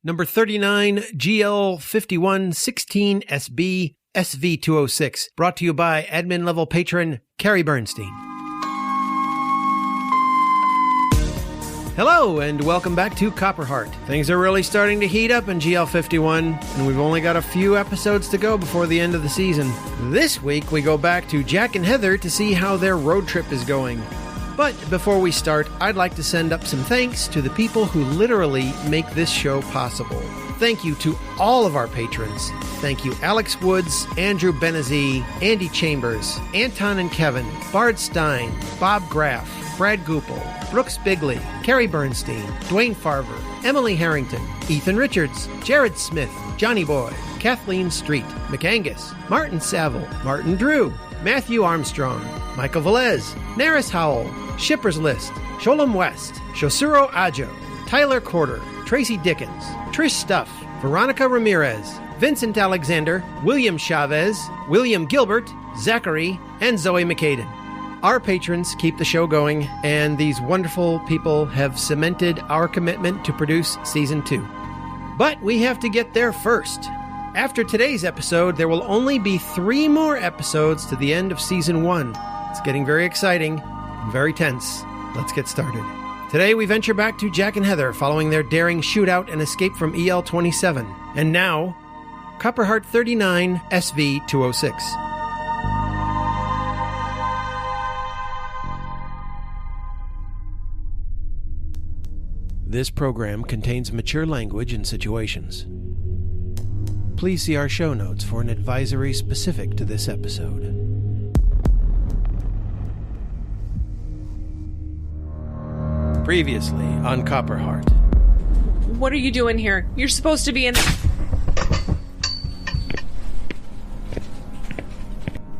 Number 39, GL5116SB, SV206. Brought to you by admin level patron Carrie Bernstein. Hello, and welcome back to Copperheart. Things are really starting to heat up in GL51, and we've only got a few episodes to go before the end of the season. This week, we go back to Jack and Heather to see how their road trip is going. But before we start, I'd like to send up some thanks to the people who literally make this show possible. Thank you to all of our patrons. Thank you Alex Woods, Andrew Benazee, Andy Chambers, Anton and Kevin, Bard Stein, Bob Graff, Brad Goupel, Brooks Bigley, Carrie Bernstein, Dwayne Farver, Emily Harrington, Ethan Richards, Jared Smith, Johnny Boy, Kathleen Street, McAngus, Martin Saville, Martin Drew, Matthew Armstrong, Michael Velez, Naris Howell, Shipper's List, Sholem West, Shosuro Ajo, Tyler Corder, Tracy Dickens, Trish Stuff, Veronica Ramirez, Vincent Alexander, William Chavez, William Gilbert, Zachary, and Zoe McCaden. Our patrons keep the show going, and these wonderful people have cemented our commitment to produce Season 2. But we have to get there first. After today's episode, there will only be 3 more episodes to the end of Season 1. It's getting very exciting and very tense. Let's get started. Today we venture back to Jack and Heather following their daring shootout and escape from EL-27. And now, Copperheart 39 SV206. This program contains mature language and situations. Please see our show notes for an advisory specific to this episode. Previously on Copperheart. What are you doing here? You're supposed to be in...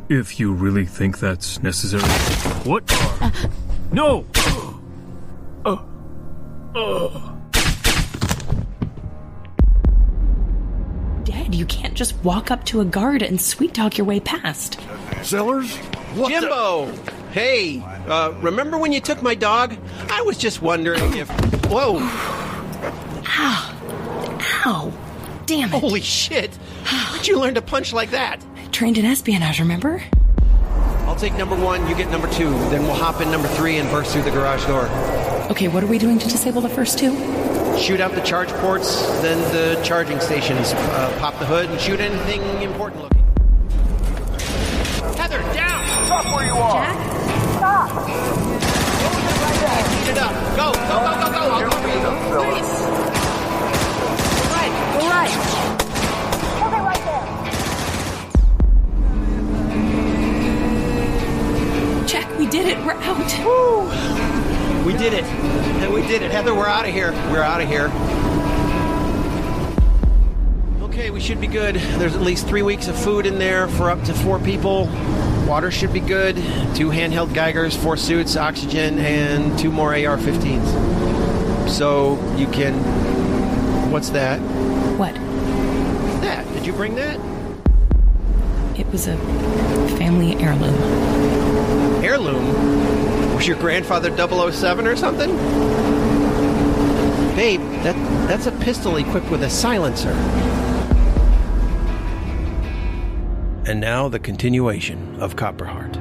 If you really think that's necessary... What are... No! Dad, you can't just walk up to a guard and sweet-talk your way past. Sellers? What Jimbo! Hey, remember when you took my dog? I was just wondering if... Whoa! Ow. Damn it. Holy shit! Where'd you learn to punch like that? Trained in espionage, remember? I'll take number 1, you get number 2. Then we'll hop in number 3 and burst through the garage door. Okay, what are we doing to disable the first 2? Shoot out the charge ports, then the charging stations. Pop the hood and shoot anything important looking. Heather, down! Stop where you are! Jack? Stop! Heat it up. Go! I'll go for you. Please! Go right! Hold it right there! Jack, we did it. We're out. Woo! We did it. And we did it. Heather, we're out of here. Okay, we should be good. There's at least 3 weeks of food in there for up to 4 people. Water should be good. 2 handheld Geigers, 4 suits, oxygen, and 2 more AR-15s. So you can... What's that? What? That. Did you bring that? It was a family heirloom. Heirloom? Was your grandfather 007 or something? Babe, that's a pistol equipped with a silencer. And now the continuation of Copperheart.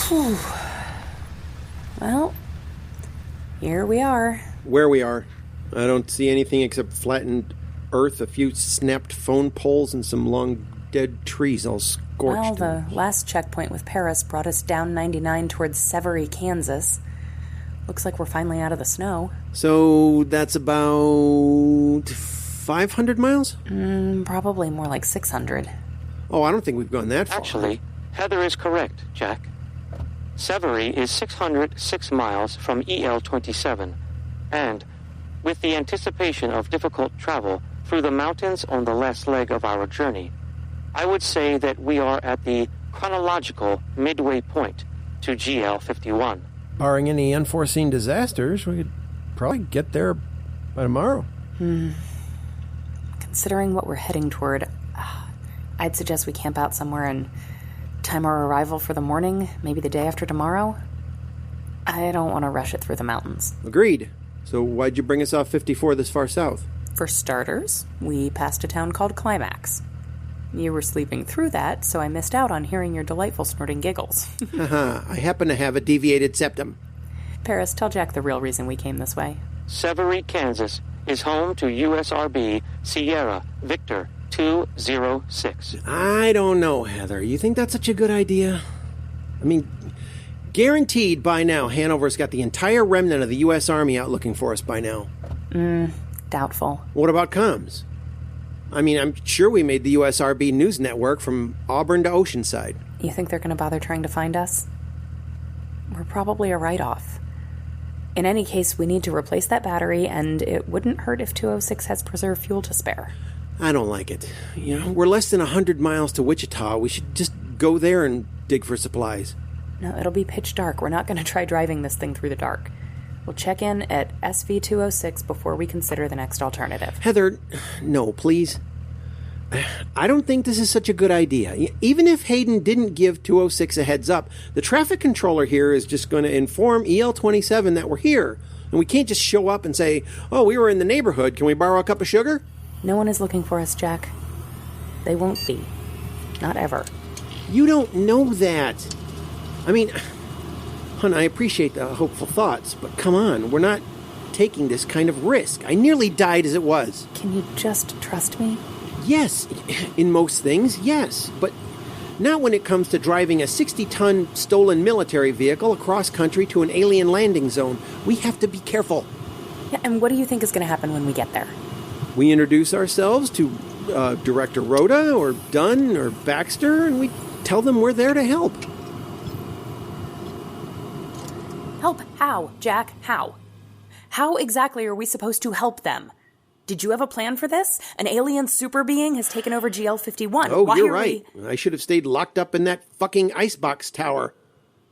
Whew. Well, here we are. Where we are. I don't see anything except flattened earth, a few snapped phone poles, and some long dead trees all scorched. Well, the last checkpoint with Paris brought us down 99 towards Severy, Kansas. Looks like we're finally out of the snow. So that's about 500 miles? Probably more like 600. Oh, I don't think we've gone that far. Actually, Heather is correct, Jack. Severy is 606 miles from EL27, and with the anticipation of difficult travel through the mountains on the last leg of our journey, I would say that we are at the chronological midway point to GL51. Barring any unforeseen disasters, we could probably get there by tomorrow. Considering what we're heading toward, I'd suggest we camp out somewhere and time our arrival for the morning, maybe the day after tomorrow. I don't want to rush it through the mountains. Agreed. So why'd you bring us off 54 this far south? For starters, we passed a town called Climax. You were sleeping through that, so I missed out on hearing your delightful snorting giggles. Haha, I happen to have a deviated septum. Paris, tell Jack the real reason we came this way. Severy, Kansas is home to USRB Sierra Victor 206. I don't know, Heather. You think that's such a good idea? I mean, guaranteed by now Hanover's got the entire remnant of the U.S. Army out looking for us by now. Doubtful. What about comms? I mean, I'm sure we made the USRB news network from Auburn to Oceanside. You think they're going to bother trying to find us? We're probably a write-off. In any case, we need to replace that battery, and it wouldn't hurt if 206 has preserved fuel to spare. I don't like it. You know, we're less than 100 miles to Wichita. We should just go there and dig for supplies. No, it'll be pitch dark. We're not going to try driving this thing through the dark. We'll check in at SV206 before we consider the next alternative. Heather, no, please. I don't think this is such a good idea. Even if Hayden didn't give 206 a heads up, the traffic controller here is just going to inform EL27 that we're here. And we can't just show up and say, oh, we were in the neighborhood. Can we borrow a cup of sugar? No one is looking for us, Jack. They won't be. Not ever. You don't know that. I mean, hon, I appreciate the hopeful thoughts, but come on, we're not taking this kind of risk. I nearly died as it was. Can you just trust me? Yes, in most things, yes, but not when it comes to driving a 60-ton stolen military vehicle across country to an alien landing zone. We have to be careful. Yeah, and what do you think is going to happen when we get there? We introduce ourselves to Director Rhoda or Dunn or Baxter, and we tell them we're there to help. Help? How, Jack? How? How exactly are we supposed to help them? Did you have a plan for this? An alien super being has taken over GL51. Oh, Why you're are right. I should have stayed locked up in that fucking icebox tower.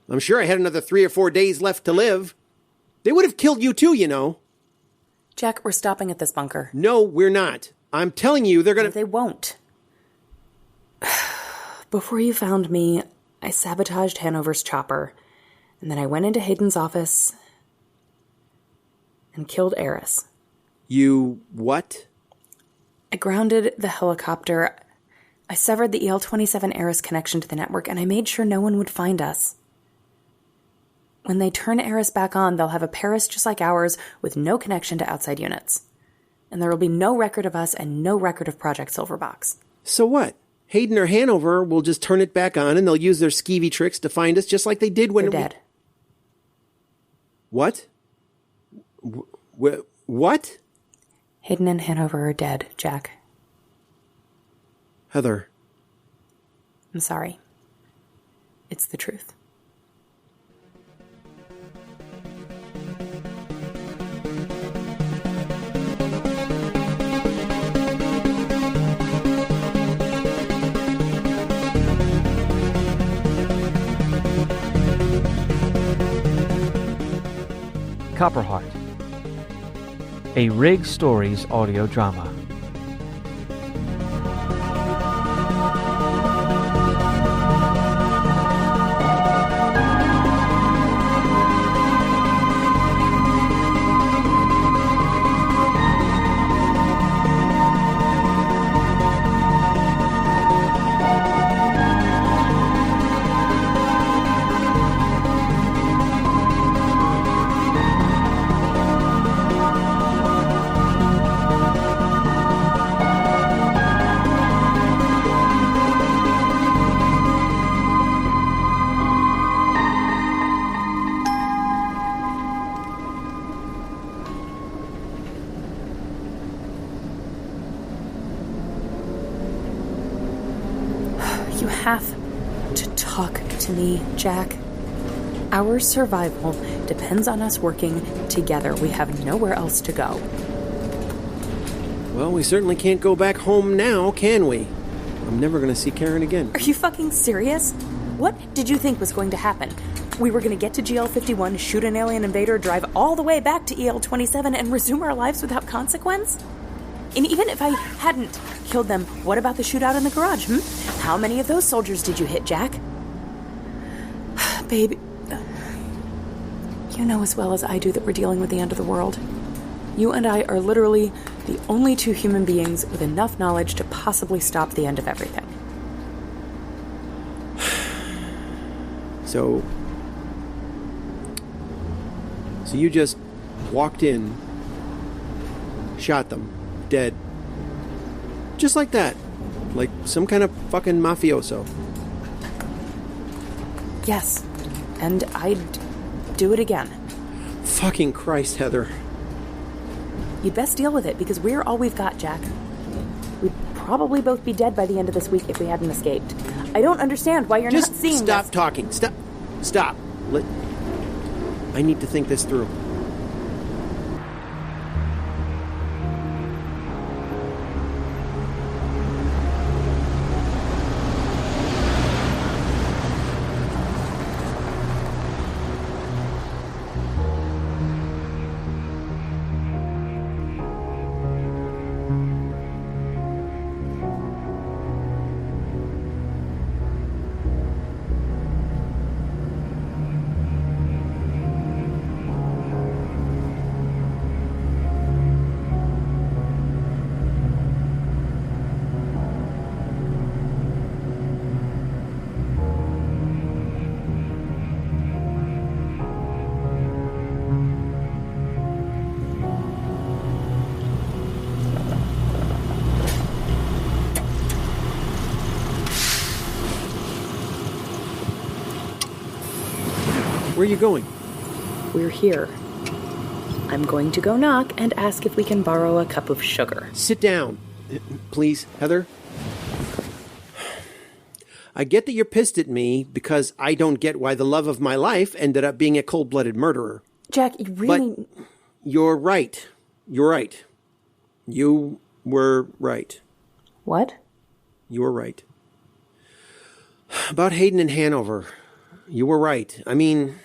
I'm sure I had another 3 or 4 days left to live. They would have killed you too, you know. Jack, we're stopping at this bunker. No, we're not. I'm telling you, they're gonna... No, they won't. Before you found me, I sabotaged Hanover's chopper, and then I went into Hayden's office and killed Eris. You what? I grounded the helicopter. I severed the EL27 Eris connection to the network, and I made sure no one would find us. When they turn Eris back on, they'll have a Paris just like ours with no connection to outside units. And there will be no record of us and no record of Project Silverbox. So what? Hayden or Hanover will just turn it back on and they'll use their skeevy tricks to find us just like they did when... They're dead. What? What? Hayden and Hanover are dead, Jack. Heather. I'm sorry. It's the truth. Copperheart, a Rig Stories audio drama. have to talk to me, Jack. Our survival depends on us working together. We have nowhere else to go. Well, we certainly can't go back home now, can we? I'm never going to see Karen again. Are you fucking serious? What did you think was going to happen? We were going to get to GL51, shoot an alien invader, drive all the way back to EL27, and resume our lives without consequence? And even if I hadn't killed them, what about the shootout in the garage, How many of those soldiers did you hit, Jack? Babe, you know as well as I do that we're dealing with the end of the world. You and I are literally the only two human beings with enough knowledge to possibly stop the end of everything. So you just walked in, shot them, dead. Just like that. Like some kind of fucking mafioso. Yes. And I'd do it again. Fucking Christ, Heather. You'd best deal with it, because we're all we've got, Jack. We'd probably both be dead by the end of this week if we hadn't escaped. I don't understand why you're not seeing this. Just stop talking. Stop. I need to think this through. Where are you going? We're here. I'm going to go knock and ask if we can borrow a cup of sugar. Sit down. Please, Heather. I get that you're pissed at me because I don't get why the love of my life ended up being a cold-blooded murderer. Jack, you really... But you're right. You're right. You were right. What? You were right. About Hayden and Hanover. You were right. I mean,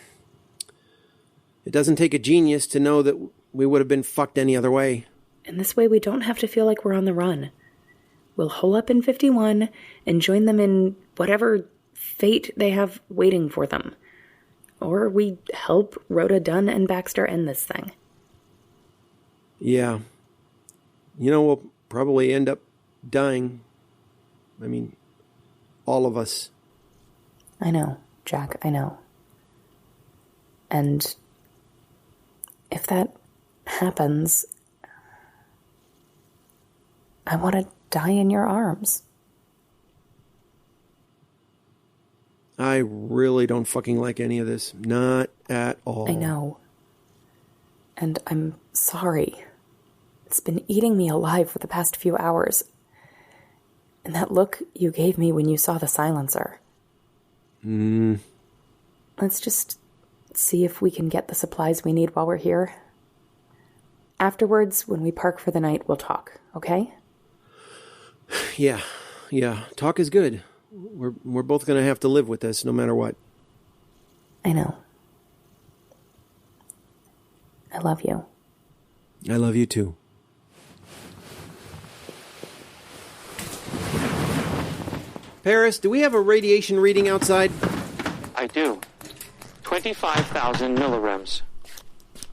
it doesn't take a genius to know that we would have been fucked any other way. And this way we don't have to feel like we're on the run. We'll hole up in 51 and join them in whatever fate they have waiting for them. Or we help Rhoda, Dunn, and Baxter end this thing. Yeah. You know, we'll probably end up dying. I mean, all of us. I know, Jack, I know. And if that happens, I want to die in your arms. I really don't fucking like any of this. Not at all. I know. And I'm sorry. It's been eating me alive for the past few hours. And that look you gave me when you saw the silencer. Let's just see if we can get the supplies we need while we're here. Afterwards, when we park for the night, we'll talk, okay? Yeah. Talk is good. We're both going to have to live with this no matter what. I know. I love you. I love you too. Paris, do we have a radiation reading outside? I do. 25,000 millirems.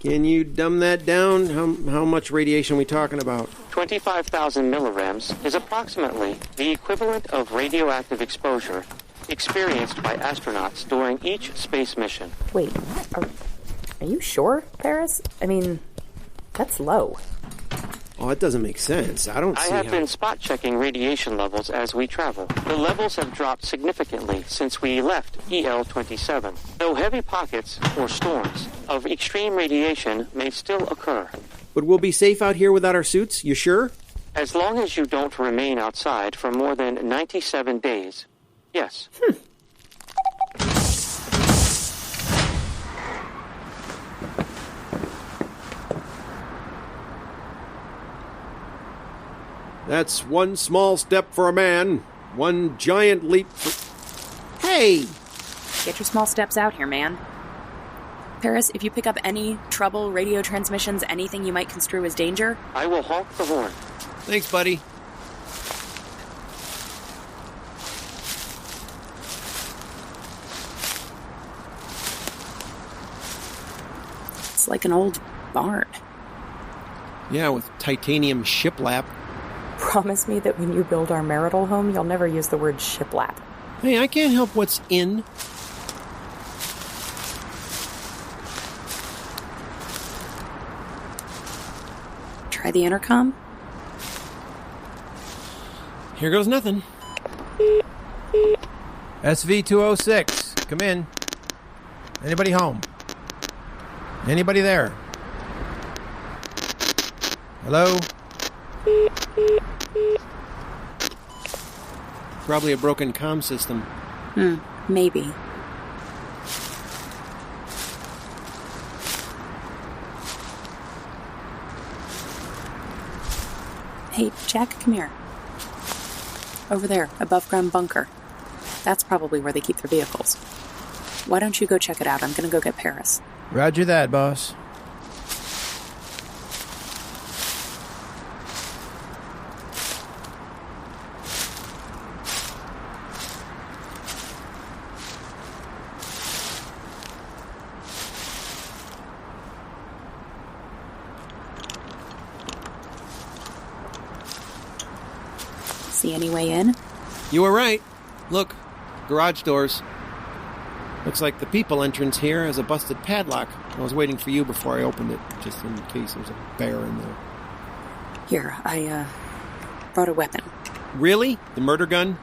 Can you dumb that down? How much radiation are we talking about? 25,000 millirems is approximately the equivalent of radioactive exposure experienced by astronauts during each space mission. Wait, are you sure, Paris? I mean, that's low. Oh, it doesn't make sense. I have been spot-checking radiation levels as we travel. The levels have dropped significantly since we left EL27, though heavy pockets, or storms, of extreme radiation may still occur. But we'll be safe out here without our suits? You sure? As long as you don't remain outside for more than 97 days. Yes. That's one small step for a man, one giant leap for... Hey! Get your small steps out here, man. Paris, if you pick up any trouble, radio transmissions, anything you might construe as danger... I will honk the horn. Thanks, buddy. It's like an old barn. Yeah, with titanium shiplap. Promise me that when you build our marital home, you'll never use the word shiplap. Hey, I can't help what's in. Try the intercom. Here goes nothing. SV206, come in. Anybody home? Anybody there? Hello? Probably a broken comm system. Maybe. Hey, Jack, come here. Over there, above ground bunker. That's probably where they keep their vehicles. Why don't you go check it out? I'm gonna go get Paris. Roger that, boss. See any way in? You were right. Look, garage doors. Looks like the people entrance here has a busted padlock. I was waiting for you before I opened it, just in case there's a bear in there. Here, I brought a weapon. Really? The murder gun?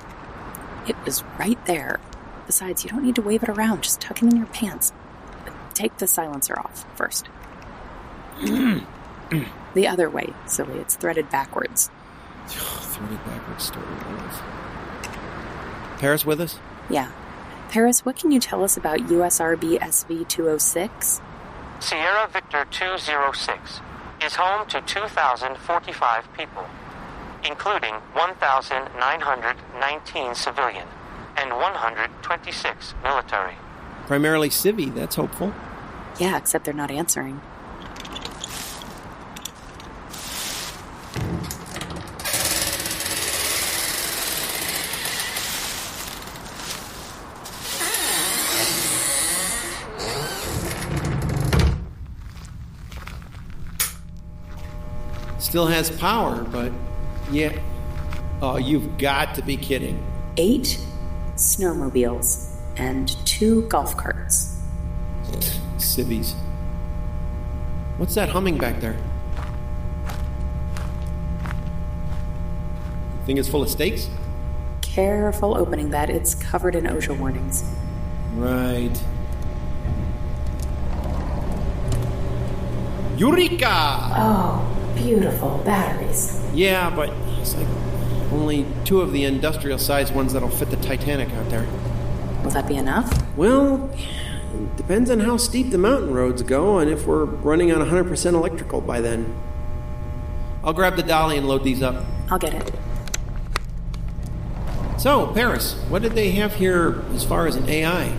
It was right there. Besides, you don't need to wave it around. Just tuck it in your pants. Take the silencer off first. The other way, silly. It's threaded backwards. Threaded backwards story. Paris with us? Yeah. Paris, what can you tell us about USRB SV206? Sierra Victor 206 is home to 2,045 people, including 1,919 civilian and 126 military. Primarily civvy, that's hopeful. Yeah, except they're not answering. Still has power, but yeah. Oh, you've got to be kidding. 8 snowmobiles and 2 golf carts. Civvies. What's that humming back there? Think it's full of steaks? Careful opening that. It's covered in OSHA warnings. Right. Eureka! Oh, beautiful batteries. Yeah, but it's like only 2 of the industrial-sized ones that'll fit the Titanic out there. Will that be enough? Well, it depends on how steep the mountain roads go and if we're running on 100% electrical by then. I'll grab the dolly and load these up. I'll get it. So, Paris, what did they have here as far as an AI?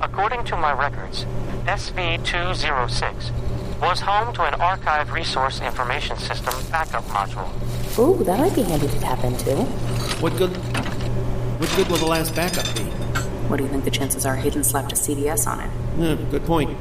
According to my records, SV206 was home to an archive resource information system backup module. Ooh, that might be handy to tap into. What good will the last backup be? What do you think the chances are Hayden slapped a CDS on it? Yeah, good point.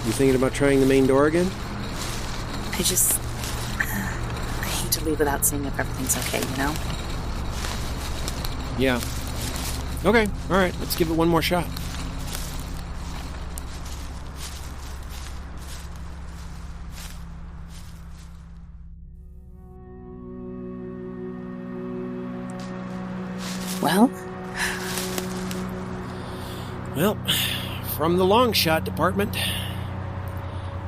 You thinking about trying the main door again? I hate to leave without seeing if everything's okay, you know? Yeah. Okay, alright, let's give it one more shot. Well, from the long shot department.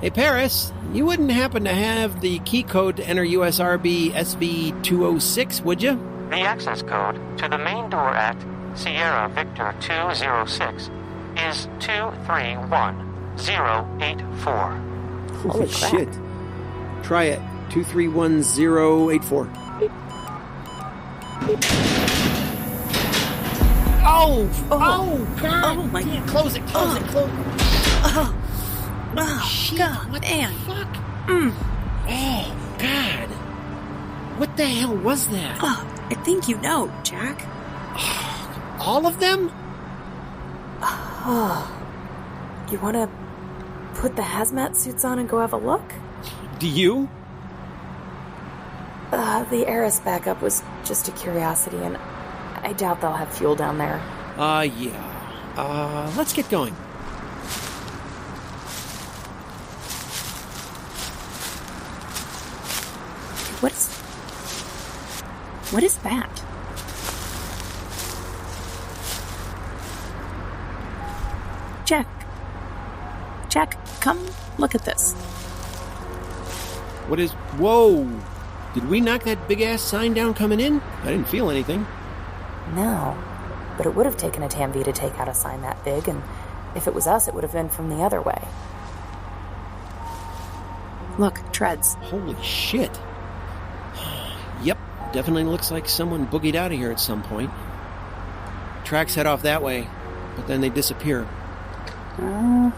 Hey, Paris, you wouldn't happen to have the key code to enter USRB SV206, would you? The access code to the main door at Sierra Victor 206 is 231084. holy crap. Shit. Try it. 231084. Oh, God. Oh, my God. Close it. Oh, Shit, God, what man. the fuck? Oh, God. What the hell was that? Oh, I think you know, Jack. All of them? You want to put the hazmat suits on and go have a look? Do you? The Eris backup was just a curiosity, and I doubt they'll have fuel down there. Yeah. Let's get going. What is that? Jack, come look at this. What is... Whoa! Did we knock that big-ass sign down coming in? I didn't feel anything. No, but it would have taken a Tam V to take out a sign that big, and if it was us, it would have been from the other way. Look, treads. Holy shit. Yep, definitely looks like someone boogied out of here at some point. Tracks head off that way, but then they disappear.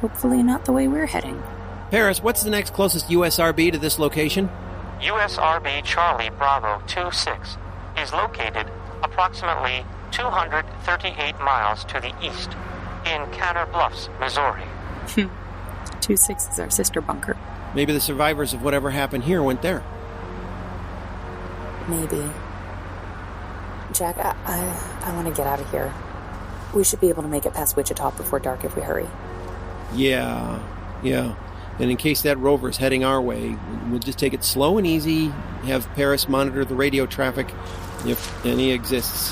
Hopefully not the way we're heading. Paris, what's the next closest USRB to this location? USRB Charlie Bravo 26 is located approximately 238 miles to the east in Canner Bluffs, Missouri. 26 is our sister bunker. Maybe the survivors of whatever happened here went there. Maybe. Jack, I want to get out of here. We should be able to make it past Wichita before dark if we hurry. Yeah. And in case that rover's heading our way, we'll just take it slow and easy, have Paris monitor the radio traffic if any exists.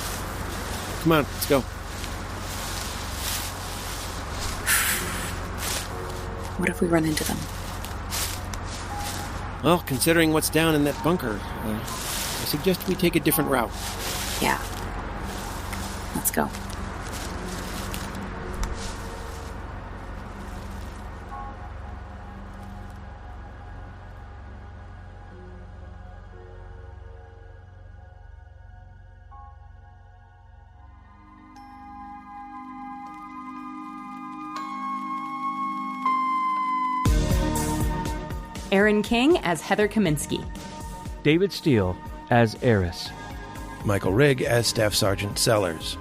Come on, let's go. What if we run into them? Well, considering what's down in that bunker, I suggest we take a different route. Yeah. Let's go. Erin King as Heather Kaminsky. David Steele as Eris. Michael Rigg as Staff Sergeant Sellers.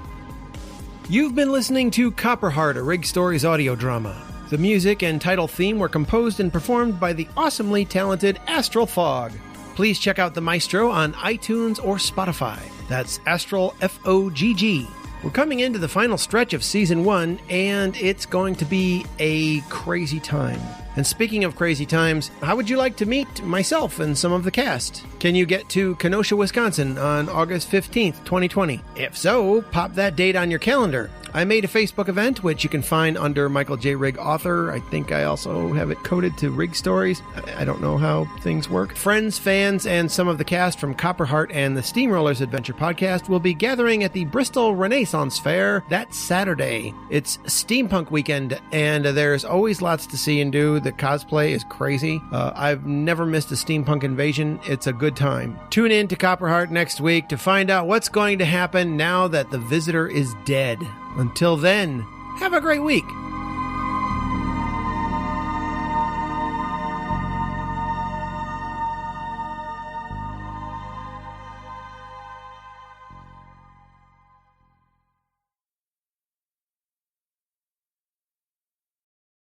You've been listening to Copperheart, a Rigg Stories audio drama. The music and title theme were composed and performed by the awesomely talented Astral Fog. Please check out the Maestro on iTunes or Spotify. That's Astral Fogg. We're coming into the final stretch of Season 1, and it's going to be a crazy time. And speaking of crazy times, how would you like to meet myself and some of the cast? Can you get to Kenosha, Wisconsin on August 15th, 2020? If so, pop that date on your calendar. I made a Facebook event, which you can find under Michael J. Rigg Author. I think I also have it coded to Rigg Stories. I don't know how things work. Friends, fans, and some of the cast from Copperheart and the Steamrollers Adventure Podcast will be gathering at the Bristol Renaissance Fair that Saturday. It's steampunk weekend, and there's always lots to see and do. The cosplay is crazy. I've never missed a steampunk invasion. It's a good time. Tune in to Copperheart next week to find out what's going to happen now that the visitor is dead. Until then, have a great week.